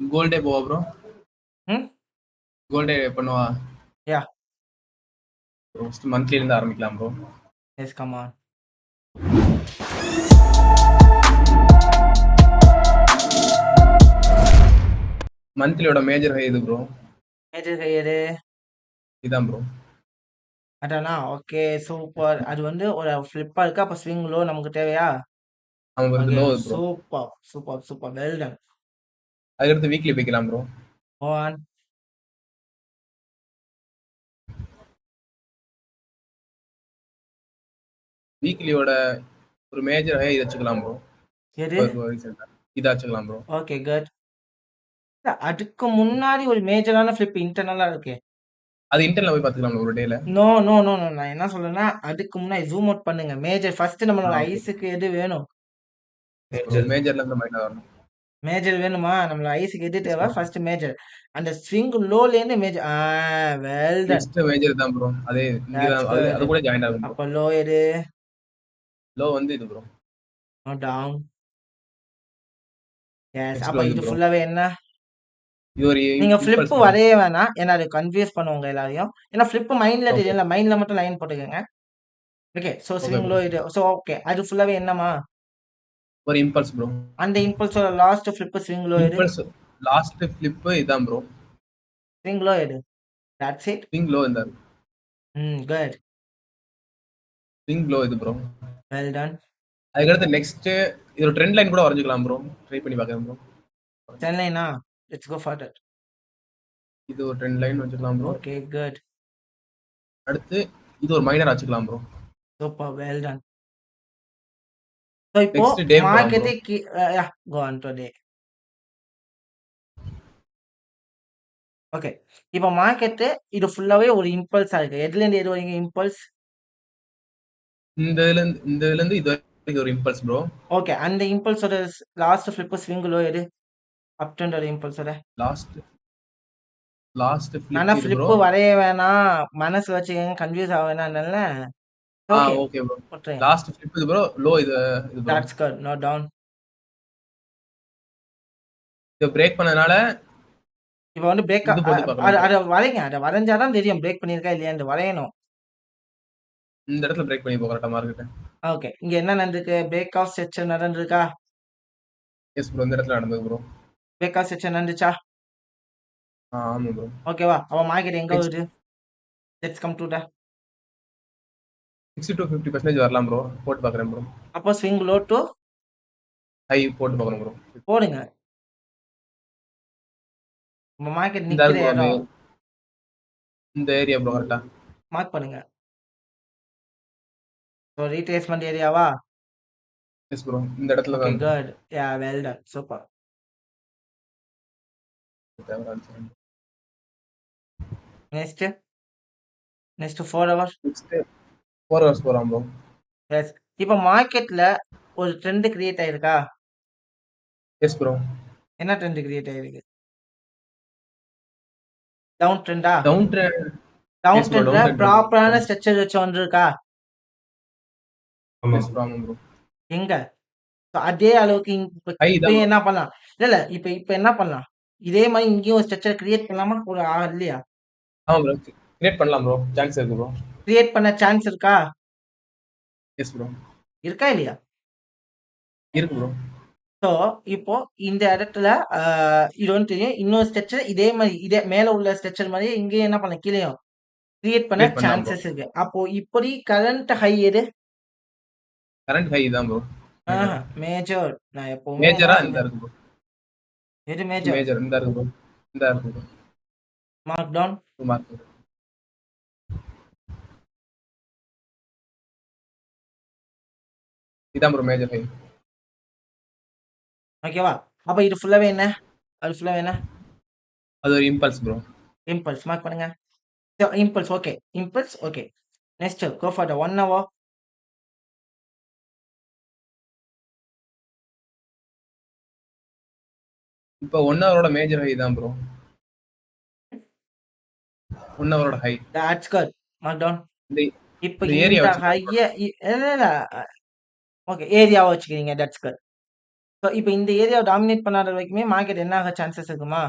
கோல்டே போவா ப்ரோ? ம். கோல்டே பண்ணுவா? யாஹ்! ஃபர்ஸ்ட் மந்த்லிலருந்து ஆரம்பிக்கலாம் ப்ரோ. Yes come on. மந்த்லியோட மேஜர் ஹை எது ப்ரோ? மேஜர் ஹை எது? இதான் ப்ரோ. அதானா? Okay super. அது வந்து ஒரு ஃபிளிப்பா இருக்கு. அப்ப ஸ்விங் லோ நமக்கு தேவையா? ஆமா இது okay low bro. Super, super, super. Well done. அதுக்கடுத்து வீக்லி போய்க்கலாம் ப்ரோ. Go on. வீக்லியோட ஒரு மேஜர் ஹை இத வச்சுக்கலாம் ப்ரோ. எது? ரீசென்ட்டா. இத வச்சுக்கலாம் ப்ரோ. Okay good. இல்ல அதுக்கு முன்னாடி ஒரு மேஜரான ஃபிளிப் இன்டர்னலா இருக்கே. அது இன்டர்னல்ல போய் பார்த்துக்கலாம் ஒரு டேல. No, no, no, no. நான் என்ன சொல்றேன்னா, அதுக்கு முன்னாடி ஜூம் அவுட் பண்ணுங்க. மேஜர் ஃபர்ஸ்ட் நம்மளோட ஓகே. ஐஸுக்கு எது வேணும்? மேஜர்ல இருந்து மைனர் வரணும். மேஜர் வேணுமா? நம்மள ஐஸுக்கு எது எஸ் தேவை? ப்ரோ. First major. அந்த ஸ்விங் லோலேருந்து major well done. Next major தான் ப்ரோ. அதே இங்க தட்ஸ் தான் அது குட். கூட ஜாயின் ஆகும் ப்ரோ. அப்ப லோ எது? லோ வந்து இது ப்ரோ. டவுன். எஸ். நெக்ஸ்ட் அப்ப லோ இது இது ப்ரோ. ஃபுல்லாவே என்ன? இது ஒரு நீங்க ஃபிளிப் இம்பல்ஸ் ப்ரோ. வரைய வேணாம். ஏன்னா அது கன்ஃப்யூஸ் பண்ணும் உங்க எல்லாரையும். ஏன்னா ஃபிளிப் மைண்ட்ல ஓகே. தெரியும்ல. மைண்ட்ல மட்டும் லைன் போட்டுக்கங்க. Okay. So okay swing bro. Low இது. So okay. அது ஃபுல்லாவே என்னமா? ஒரு இம்பல்ஸ் ப்ரோ. அந்த இம்பல்ஸோட லாஸ்ட் ஃபிளிப் ஸ்விங் லோ எது? இம்பல்ஸ் லாஸ்ட் ஃபிளிப் இதான் ப்ரோ. ஸ்விங் லோ எது? That's it. ஸ்விங் லோ இந்த குட். ஸ்விங் லோ இது ப்ரோ. Well done. அதுக்கடுத்து நெக்ஸ்ட் இது ஒரு ட்ரெண்ட் லைன் கூட வரைஞ்சுக்கலாம் ப்ரோ. ட்ரை பண்ணி பார்க்கறேன் ப்ரோ. சென்னைனா லெட்ஸ் கோ ஃபார் தட். இது ஒரு ட்ரெண்ட் லைன் வச்சுக்கலாம் ப்ரோ. Okay good. அடுத்து இது ஒரு மைனர் வச்சுக்கலாம் bro. Super well done. So இப்போ நெக்ஸ்ட் டே போலாம் ப்ரோ. மார்க்கெட்டே yeah go on today. Okay. இப்போ மார்க்கெட் இது ஃபுல்லாவே ஒரு இம்பல்ஸா இருக்கு. எதுல இருந்து எது வரைக்கும் இம்பல்ஸ்? இந்த இதுல இருந்து இது வரைக்கும் ஒரு இம்பல்ஸ் ப்ரோ. ஓகே. அந்த இம்பல்ஸோட லாஸ்ட் ஃபிளிப் ஸ்விங் லோ எது? அப் ட்ரெண்டோட இம்பல்ஸோட. லாஸ்ட் லாஸ்ட் ஆனா ஃபிளிப் இது ப்ரோ. ஃபிளிப் வரைய வேணாம். மனசுல வச்சுக்கங்க. கன்ஃப்யூஸ் ஆக வேணாம்னல்ல. ஓகே. Okay bro. போட்றேன். லாஸ்ட் ஃபிளிப் இது ப்ரோ. லோ இது இது bro. That's good. Note down. இத பிரேக் பண்ணதுனால இப்போ வந்து பிரேக் இது போட்டு பார்க்கலாம் அத ப்ரோ. அத வரைங்க. அத வரைஞ்சா தான் தெரியும் பிரேக் பண்ணியிருக்கா இல்லையான்னு வரையணும். இந்த இடத்துல பிரேக் பண்ணி போ கரெக்ட்டா மார்க்கெட். ஓகே. இங்க என்ன நடந்திருக்கு? பிரேக் ஆஃப் செக்ஷன் நடந்திருக்கா? Yes bro. இந்த இடத்துல நடந்தது ப்ரோ. பிரேக் ஆஃப் செக்ஷன் நடந்துச்சா? ஆமா ப்ரோ. ஓகேவா? அப்ப மார்க்கெட் எங்க நெக்ஸ்ட் வருது? Let's come to the 60 to 50% வரலாம் ப்ரோ. போட்டு பார்க்குறேன் ப்ரோ. அப்போ ஸ்விங் லோ டு ஹை போட்டு பார்க்குறேன் ப்ரோ. போடுங்க. நம்ம மார்க்கெட் இந்த நிக்கிற இருக்கு ப்ரோ. இடம் இந்த ஏரியா ப்ரோ கரெக்ட்டா. மார்க் பண்ணுங்க. ஸோ ரீட்ரேஸ்மென்ட் ஏரியாவா? Yes bro. இந்த இடத்துல ஓகே தான் bro. Good. Yeah well done. Super. Next 4 hour. Next 4 hours போலாம் ப்ரோ. எஸ். இப்போ மார்க்கெட்ல ஒரு ட்ரெண்ட் கிரியேட் ஆயிருக்கா? Yes bro. என்ன ட்ரெண்ட் கிரியேட் ஆயிருக்கு? டவுன் ட்ரெண்டா? Down trend. Down yes bro. ட்ரெண்ட்ல டவுன் ட்ரெண்ட் ப்ரோ. ப்ராப்பரான ஸ்ட்ரக்சர் வச்சு வந்திருக்கா? Yes bro. ஆமா ப்ரோ. எங்க? So அதே அளவுக்கு இப்ப ஹை தான் இப்பயும் ப்ரோ. என்ன பண்ணலாம்? இல்ல இப்ப என்ன பண்ணலாம்? இதே மாரி இங்கேயும் ஒரு ஸ்ட்ரக்சர் கிரியேட் பண்ணலாமா? ஒரு இல்லையா? ஆமா ப்ரோ. கிரியேட் பண்ணலாம் ப்ரோ. சான்ஸ் இருக்கு ப்ரோ. கிரியேட் பண்ண சான்ஸ் இருக்கா? Yes bro. இருக்கா இல்லையா? இருக்கு ப்ரோ. ஸோ இப்போ இந்த இடத்துல இது வந்து தெரியும். இன்னொரு ஸ்ட்ரக்சர் இதே மாரி இதே மேல உள்ள ஸ்ட்ரக்சர் மாரியே இங்கேயும் என்ன பண்ணலாம்? கீழயும் கிரியேட் பண்ண கிரியேட் பண்ணலாம் ப்ரோ. சான்சஸ் இருக்கு. அப்போ இப்படி கரண்ட் ஹை எது? கரண்ட் ஹை தான் ப்ரோ. மேஜரா. மேஜர். நான் எப்பவுமே என்ன மேஜரா இந்த சொன்னேன்? இருக்கு ப்ரோ. எது மேஜர்? மேஜர் இந்த இருக்கு ப்ரோ. இந்த இருக்கு ப்ரோ. Mark down. மார்க். இதான் ப்ரோ மேஜர் ஹை. ஓகேவா? அப்ப இது ஃபுல்லாவே என்ன? அது ஃபுல்லாவே என்ன? அது ஒரு இம்பல்ஸ் ப்ரோ. இம்பல்ஸ் மார்க் பண்ணுங்க. Impulse okay. Impulse okay. Next go for the 1 hour. இப்போ 1 ஹவரோட மேஜர் ஹை தான் ப்ரோ. 1 ஹவரோட high. That's good. Mark down. இந்த இப்ப இந்த ஏரியா இந்த வச்சுக்கலாம் ப்ரோ. ஹைய இல்ல ஓகே ஏரியாவா வச்சுக்கிறீங்க. That's good. இப்ப இந்த ஏரியாவை டாமினேட் பண்ணாத வரைக்குமே மார்க்கெட் என்ன ஆக சான்சஸ் இருக்குமா?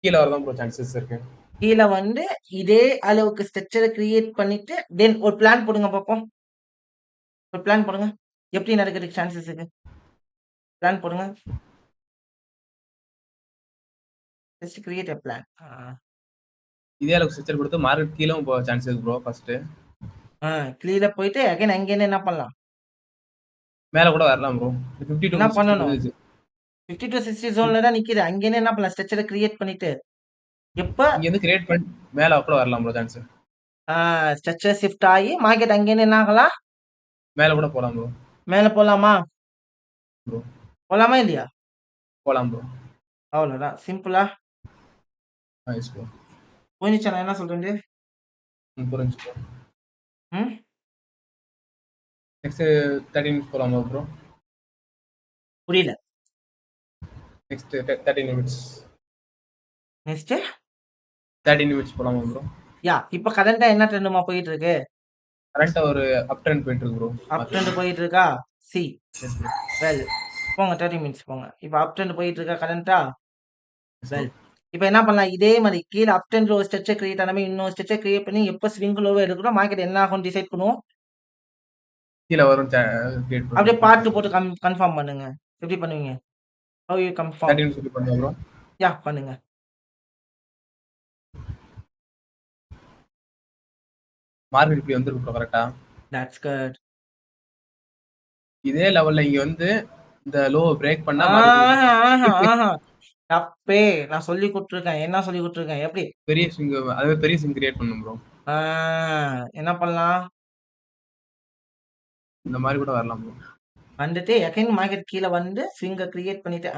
கீழ வரதான் ப்ரோ சான்சஸ் இருக்கு. கீழ வந்து இதே அளவுக்கு ஸ்ட்ரக்சர கிரியேட் பண்ணிட்டு, தென் ஒரு பிளான் போடுங்க பாப்போம். ஒரு பிளான் போடுங்க. எப்படி நடக்கிறதுக்கு சான்சஸ் இருக்கு? பிளான் போடுங்க. ஜஸ்ட் கிரியேட் எ பிளான். இதே அளவுக்கு ஸ்ட்ரக்சர் கொடுத்து மார்க்கெட் கீழவும் போக சான்ஸ் இருக்கு ப்ரோ ஃபர்ஸ்ட். கீழ போயிட்டு அகைன் அங்கேருந்து என்ன பண்ணலாம்? மேல கூட வரலாம் ப்ரோ. 50 to என்ன 60 பண்ணணும்? போகுது. 50 to 60 ஜோன்ல தான் நிக்குது. அங்கேருந்து என்ன பண்ணலாம்? ஸ்ட்ரக்சர கிரியேட் பண்ணிட்டு, எப்ப இங்க இருந்து கிரியேட் பண்ணி மேல கூட வரலாம் ப்ரோ சான்ஸ். ஸ்ட்ரக்சர் ஷிஃப்ட் ஆகி மார்க்கெட் அங்கேருந்து என்ன ஆகலாம்? மேல கூட போலாம் ப்ரோ. மேல போலாமா? ப்ரோ போலாமா இல்லையா? போலாம் ப்ரோ. அவ்வளோதான். சிம்பிளா நைஸ் ப்ரோ. புரிஞ்சுச்சா நான் என்ன சொல்றேன்ட்டு? புரிஞ்சு ப்ரோ. ம்? நெக்ஸ்ட் 30 மினிட்ஸ் போலாமா ப்ரோ? புரியல. Next 30 minutes. நெக்ஸ்ட் 30 நிமிட்ஸ் போலாமா ப்ரோ? இப்ப கரண்டா என்ன ட்ரெண்டுமா போயிட்டு இருக்கு? கரண்டா ஒரு அப் ட்ரெண்ட் போயிட்டு இருக்கு ப்ரோ. அப் ட்ரெண்ட் போயிட்டு இருக்கா? C S bro. வெல் போங்க 30 மினிட்ஸ் போங்க. இப்ப அப் ட்ரெண்ட் போயிட்டு இருக்கா கரண்டா? S bro. வெல் இப்ப என்ன பண்ணலாம்? இதே மாதிரி கீழ அப் ட்ரெண்ட்ல ஒரு ஸ்ட்ரக்சர் கிரியேட் ஆன மாதிரி இன்னொரு ஸ்ட்ரக்சர் கிரியேட் பண்ணி எப்ப ஸ்விங் லோவா எடுக்கிறோம் மார்க்கெட் என்ன ஆகும் டிசைட் பண்ணுவோம். கீழ வரும் கிரியேட் அப்படியே பண்ணுவோம். பார்ட் போட்டு கன்ஃபார்ம் பண்ணுங்க. எப்படி பண்ணுவீங்க? How you confirm? 30 நிமிட்ஸ் பண்ணுவோம் ப்ரோ. பண்ணுங்க. மார்க்கெட் இப்படி வந்துருக்கு ப்ரோ கரெக்ட்டா? That's good. இதே லெவல்ல இங்க வந்து இந்த லோ பிரேக் பண்ணா தப்பே. நான் சொல்லி குடுத்துருக்கேன். என்ன சொல்லி குடுத்துருக்கேன்? எப்படி? பெரிய ஸ்விங் அதுவே பெரிய ஸ்விங் கிரியேட் பண்ணும் ப்ரோ. என்ன பண்ணலாம்? இந்த மாதிரி கூட வரலாம் ப்ரோ. வந்துட்டு எகைன் மார்க்கெட் கீழ வந்து ஸ்விங்க கிரியேட் பண்ணிட்டு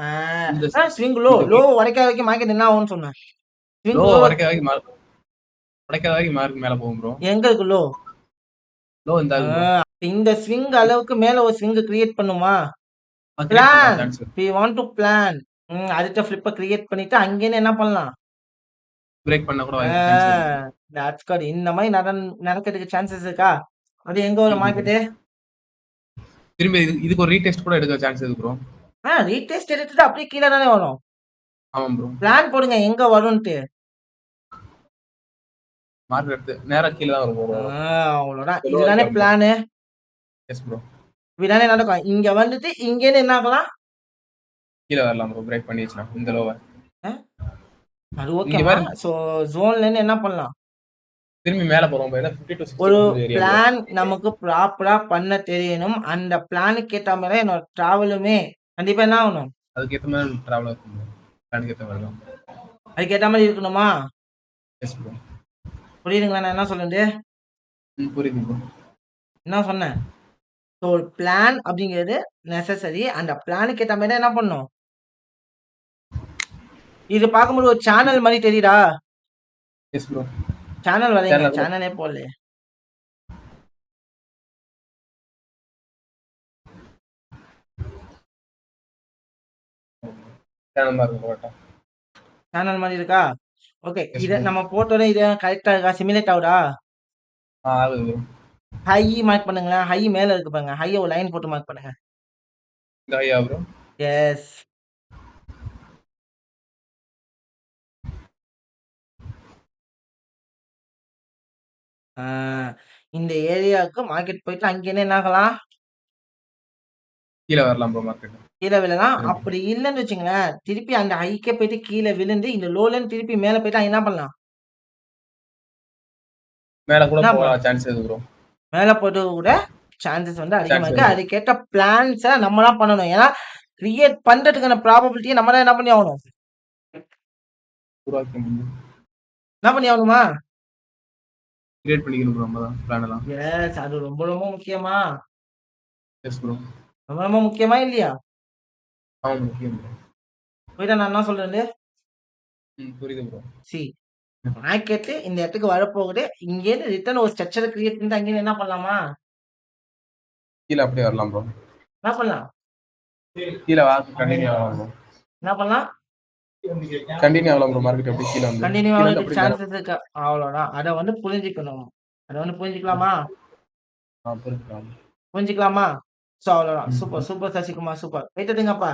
இந்த ஸ்விங் லோ உடைக்காத வரைக்கும் மார்க்கெட் என்ன ஆகும்னு சொன்னேன். ஸ்விங் லோ லோ வரைக்கும் மார்க் மேல போகும் ப்ரோ. எங்க இருக்கு லோ? லோ இந்த ப்ரோ. இந்த ஸ்விங் அளவுக்கு மேல ஒரு ஸ்விங் கிரியேட் பண்ணுமா? கிரியேட் பண்ண plan. Chance we want to plan. அடுத்த ஃபிளிப்ப கிரியேட் பண்ணிட்டு அங்கேருந்து என்ன பண்ணலாம்? பிரேக் பண்ண கூட சான்ஸ் இருக்கு. That's good. இந்த மாதிரி நடக்கிறதுக்கு சான்சஸ் இருக்கா? அது எங்க வரும் மார்க்கெட்? திரும்பி இதுக்கு ஒரு ரீடெஸ்ட் கூட எடுக்க சான்ஸ் இருக்கு ப்ரோ. ரீடெஸ்ட் எடுத்துட்டு அப்படியே கீழ தானே வரும். ஆமா ப்ரோ. பிளான் போடுங்க எங்க வரும்ட்டு. மார்க்கெட் எடுத்து நேரா கீழ தான் வரும் ப்ரோ. அவ்வளவுதான். இதுதானே பிளான். S bro. இப்படிதானே நடக்கும். இங்க வந்துட்டு இங்கேருந்து என்ன ஆகலாம்? கீழ வரலாம் ப்ரோ பிரேக் பண்ணிடுச்சுனா இந்த லோவை. அது ஓகேமா. சோ ஜோன்ல இருந்து என்ன பண்ணலாம்? திரும்பி மேல போறோம் ப்ரோ. 50 to 60 ஒரு ஏரியா. பிளான் நமக்கு ப்ராப்பரா பண்ண தெரியணும். அந்த பிளானுக்கு ஏத்த மாதிரி என்னோட டிராவலுமே கண்டிப்பா என்ன ஆகணும்? அதுக்கு ஏத்த மாதிரி டிராவல் இருக்கும். பிளானுக்கு ஏத்த மாதிரி தான். அதுக்கு ஏத்த மாதிரி இருக்கணுமா? Yes bro. புரியுதுங்களா நான் என்ன சொல்றேன்? புரியுது ப்ரோ. என்ன சொன்னேன்? ஸோ ஒரு பிளான் அப்படிங்கிறது நெசசரி. அந்த பிளானுக்கு ஏத்த மாதிரி தான் என்ன பண்ணும்? இது பார்க்கும்போது ஒரு சேனல் மாதிரி தெரியுதா? Yes bro. சேனல் வரைங்க. சேனலே போடலையே. சேனல் மாதிரி இருக்கா? ஓகே. இத நம்ம போட்டோட இது கரெக்டா இருக்கா? சிமுலேட் ஆகுதா? ஆகுது ப்ரோ. ஹை மார்க் பண்ணுங்களேன். ஹை மேல இருக்கு பாருங்க. ஹைய ஒரு லைன் போட்டு மார்க் பண்ணுங்க. இந்த ஹையா ப்ரோ? எஸ். இந்த ஏரியாவுக்கு மார்க்கெட் போயிட்டு அங்கேயே என்ன ஆகலாம்? கீழ வரலாம் ப்ரோ மார்க்கெட். கீழ விழலாம். அப்படி இல்லன்னு வச்சுங்களேன், திருப்பி அந்த ஹைக்கே போயிட்டு கீழ விழுந்து இந்த லோல இருந்து திருப்பி மேல போயிட்டா என்ன பண்ணலாம்? மேல கூட போக சான்ஸ் இருக்கு ப்ரோ. மேல போட்டு கூட சான்சஸ் வந்து அதிகமா இருக்கு. அதுக்கேத்த பிளான்ஸ நம்ம தான் பண்ணணும். ஏன்னா கிரியேட் பண்றதுக்கான ப்ராபபிலிட்டிய நம்ம தான் என்ன பண்ணி ஆகணும்? என்ன பண்ணி ஆகணுமா? கிரியேட் பண்ணிக்கணும் ப்ரோ நம்ம தான் பிளான் எல்லாம். எஸ். அது ரொம்ப ரொம்ப முக்கியமா? Yes bro. ரொம்ப ரொம்ப முக்கியமா இல்லையா? ஆமா முக்கியம் ப்ரோ. புரியுதா நான் என்ன சொல்றேன்னு? புரியுது ப்ரோ. சி மார்க்கெட் இந்த இடத்துக்கு வரப்போகுது. இங்கேருந்து ரிட்டர்ன் ஒரு ஸ்ட்ரக்சரை கிரியேட் பண்ணிட்டு அங்கேருந்து என்ன பண்ணலாமா? கீழ அப்படியே வரலாம் ப்ரோ. என்ன பண்ணலாம்? கீழ கண்டினியூ ஆகலாம் ப்ரோ. என்ன பண்ணலாம்? கண்டினியூ ஆகலாம் ப்ரோ. மார்க்கெட் அப்படியே கீழ வந்து கண்டினியூ ஆகிறதுக்கு சான்சஸ் இருக்கு. அவ்வளவுதான். அத வந்து புரிஞ்சுக்கணும். அத வந்து புரிஞ்சுக்கலாமா? புரிஞ்சுக்கலாம். புரிஞ்சுக்கலாமா? ஸோ அவ்வளோதான். ம். Super, super Sasikumar super. கைத்தட்டுங்கப்பா.